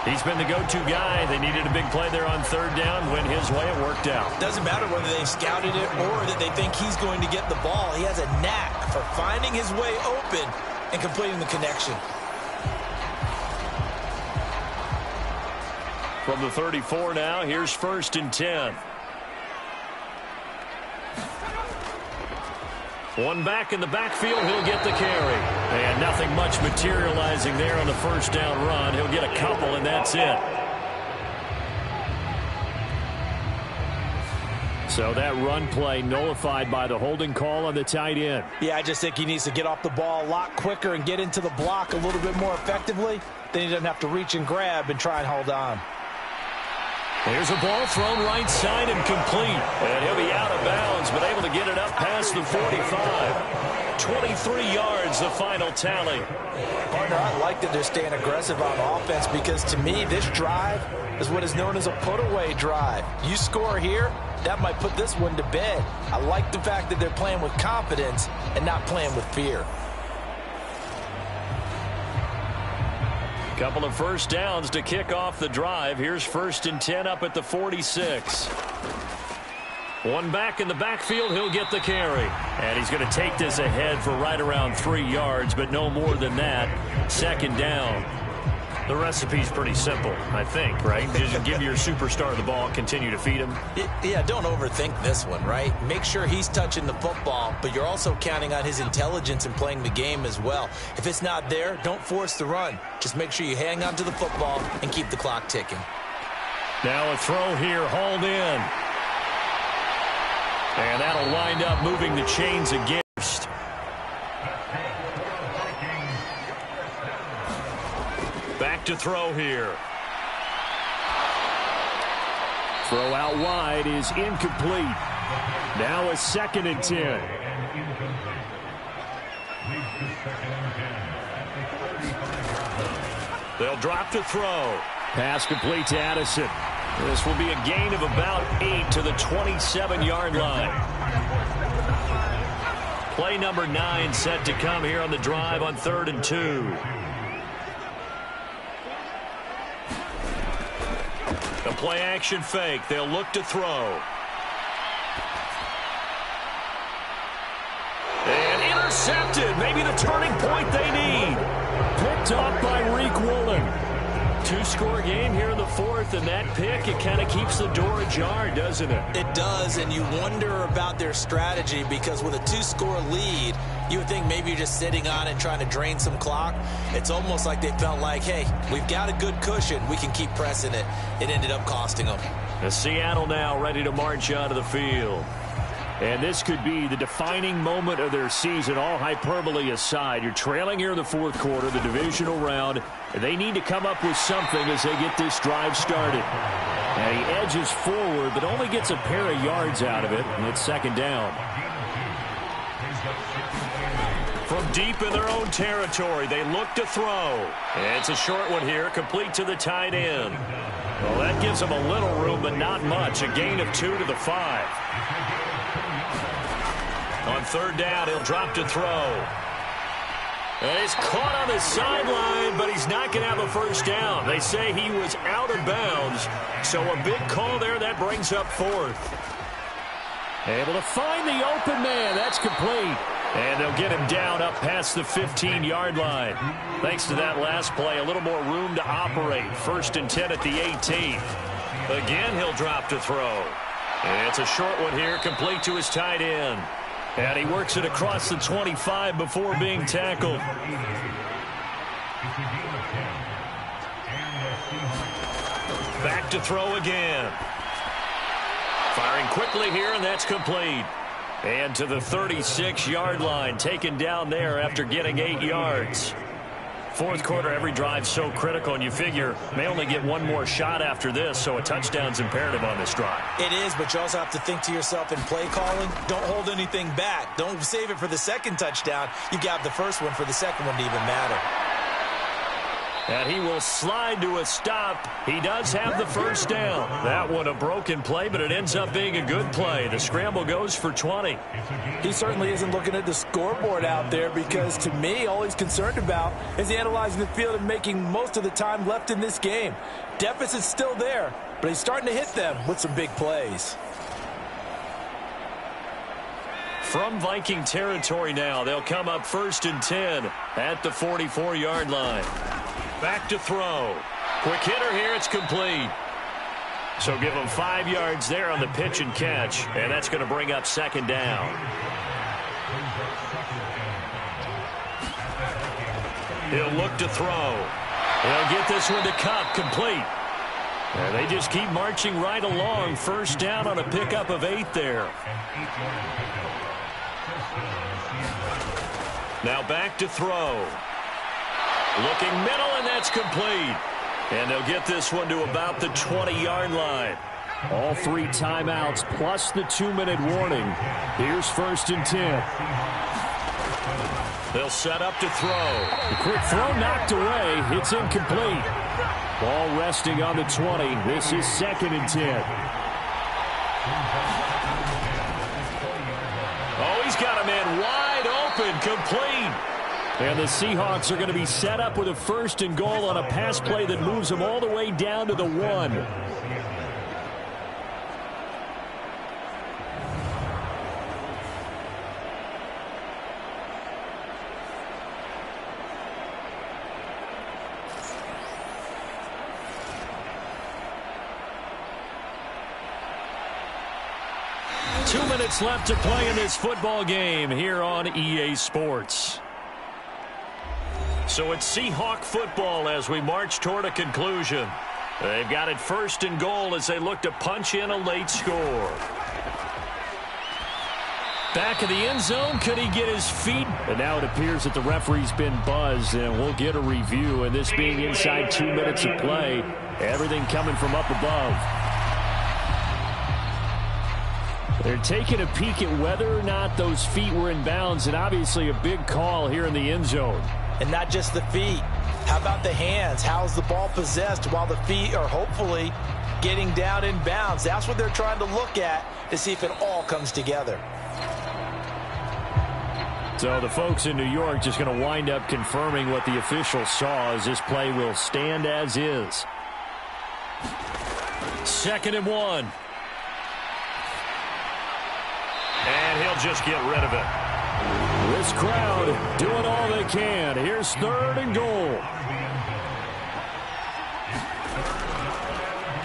He's been the go-to guy. They needed a big play there on 3rd down. Went his way. It worked out.
Doesn't matter whether they've scouted it or that they think he's going to get the ball. He has a knack for finding his way open and completing the connection.
From the 34 now, here's 1st and 10. One back in the backfield, he'll get the carry. And nothing much materializing there on the 1st down run. He'll get a couple, and that's it.
So that run play nullified by the holding call on the tight end.
Yeah, I just think he needs to get off the ball a lot quicker and get into the block a little bit more effectively. Then he doesn't have to reach and grab and try and hold on.
Here's a ball thrown right side and complete. And he'll be out of bounds, but able to get it up past the 45. 23 yards, the final tally.
Partner, I like that they're staying aggressive on offense because to me, this drive is what is known as a put-away drive. You score here, that might put this one to bed. I like the fact that they're playing with confidence and not playing with fear.
Couple of 1st downs to kick off the drive. Here's 1st and 10 up at the 46. One back in the backfield. He'll get the carry. And he's going to take this ahead for right around 3 yards, but no more than that. 2nd down. The recipe's pretty simple, I think, right? Just give your superstar the ball, continue to feed him.
Yeah, don't overthink this one, right? Make sure he's touching the football, but you're also counting on his intelligence in playing the game as well. If it's not there, don't force the run. Just make sure you hang on to the football and keep the clock ticking.
Now a throw here, hauled in. And that'll wind up moving the chains again. Back to throw here.
Throw out wide is incomplete. Now a 2nd and 10.
They'll drop to throw.
Pass complete to Addison.
This will be a gain of about 8 to the 27-yard line. Play number 9 set to come here on the drive on 3rd and 2. A play-action fake. They'll look to throw. And intercepted. Maybe the turning point they need.
Picked off by Reek Woolen.
2-score game here in the 4th, and that pick, it kind of keeps the door ajar, doesn't it?
It does, and you wonder about their strategy because with a 2-score lead, you would think maybe you're just sitting on it trying to drain some clock. It's almost like they felt like, hey, we've got a good cushion. We can keep pressing it. It ended up costing them.
And Seattle now ready to march onto the field.
And this could be the defining moment of their season, all hyperbole aside. You're trailing here in the 4th quarter, the divisional round. They need to come up with something as they get this drive started. And he edges forward, but only gets a pair of yards out of it, and it's 2nd down.
From deep in their own territory, they look to throw. And it's a short one here, complete to the tight end. Well, that gives them a little room, but not much. A gain of 2 to the 5. On 3rd down, he'll drop to throw. And he's caught on the sideline, but he's not going to have a first down. They say he was out of bounds, so a big call there. That brings up fourth.
Able to find the open man. That's complete. And they'll get him down up past the 15-yard line. Thanks to that last play, a little more room to operate. 1st and 10 at the 18. Again, he'll drop to throw. And it's a short one here, complete to his tight end. And he works it across the 25 before being tackled. Back to throw again. Firing quickly here, and that's complete. And to the 36-yard line, taken down there after getting 8 yards. Fourth quarter, every drive so critical, and you figure may only get one more shot after this, so a touchdown's imperative on this drive.
It is, but you also have to think to yourself in play calling, don't hold anything back. Don't save it for the second touchdown. You've got the first one for the second one to even matter.
And he will slide to a stop. He does have the first down. That one a broken play, but it ends up being a good play. The scramble goes for 20.
He certainly isn't looking at the scoreboard out there because, to me, all he's concerned about is analyzing the field and making most of the time left in this game. Deficit's still there, but he's starting to hit them with some big plays.
From Viking territory now, they'll come up 1st and 10 at the 44-yard line. Back to throw. Quick hitter here. It's complete. So give him 5 yards there on the pitch and catch, and that's going to bring up 2nd down. He'll look to throw. He'll get this one to Cup, complete. And they just keep marching right along. First down on a pickup of 8 there. Now back to throw. Looking middle, and that's complete. And they'll get this one to about the 20-yard line.
All 3 timeouts plus the 2-minute warning. Here's 1st and 10.
They'll set up to throw.
The quick throw knocked away. It's incomplete. Ball resting on the 20. This is 2nd and 10.
Oh, he's got a man wide open, complete.
And the Seahawks are going to be set up with a 1st and goal on a pass play that moves them all the way down to the 1.
Two minutes left to play in this football game here on EA Sports. So it's Seahawk football as we march toward a conclusion. They've got it 1st and goal as they look to punch in a late score. Back of the end zone, could he get his feet?
And now it appears that the referee's been buzzed, and we'll get a review. And this being inside 2 minutes of play, everything coming from up above. They're taking a peek at whether or not those feet were in bounds, and obviously a big call here in the end zone.
And not just the feet. How about the hands? How's the ball possessed while the feet are hopefully getting down in bounds? That's what they're trying to look at to see if it all comes together.
So the folks in New York just going to wind up confirming what the officials saw as this play will stand as is.
2nd and 1. And he'll just get rid of it.
This crowd doing all they can. Here's 3rd and goal.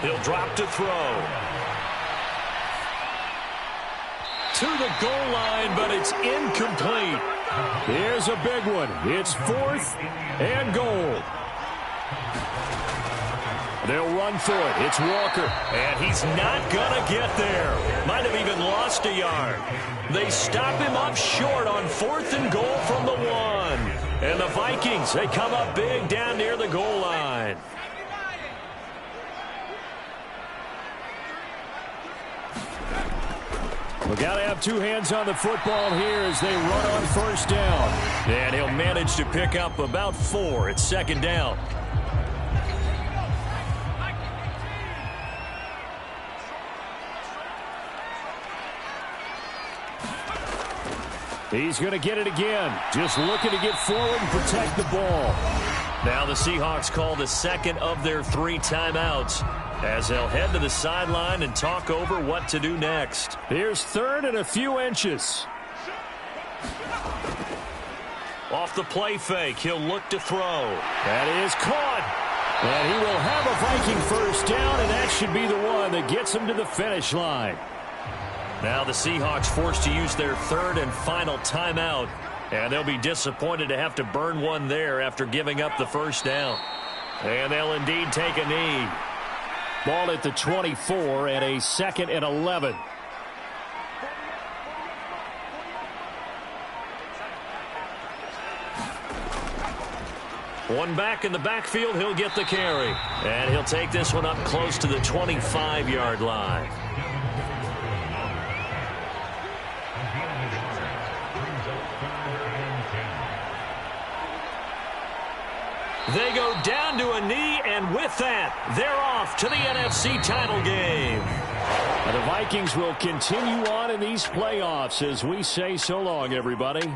He'll drop to throw. To the goal line, but it's incomplete.
Here's a big one. It's 4th and goal. They'll run for it. It's Walker.
And he's not going to get there. Might have even lost a yard. They stop him up short on 4th and goal from the 1. And the Vikings, they come up big down near the goal line.
We've got to have 2 hands on the football here as they run on 1st down.
And he'll manage to pick up about 4. It's 2nd down.
He's going to get it again. Just looking to get forward and protect the ball.
Now the Seahawks call the second of their 3 timeouts as they'll head to the sideline and talk over what to do next.
Here's 3rd and a few inches.
Off the play fake, he'll look to throw.
That is caught. And he will have a Viking first down, and that should be the one that gets him to the finish line.
Now the Seahawks forced to use their 3rd and final timeout, and they'll be disappointed to have to burn one there after giving up the first down. And they'll indeed take a knee.
Ball at the 24 and a 2nd and 11.
One back in the backfield, he'll get the carry. And he'll take this one up close to the 25-yard line. They go down to a knee, and with that, they're off to the NFC title game.
And the Vikings will continue on in these playoffs as we say so long, everybody.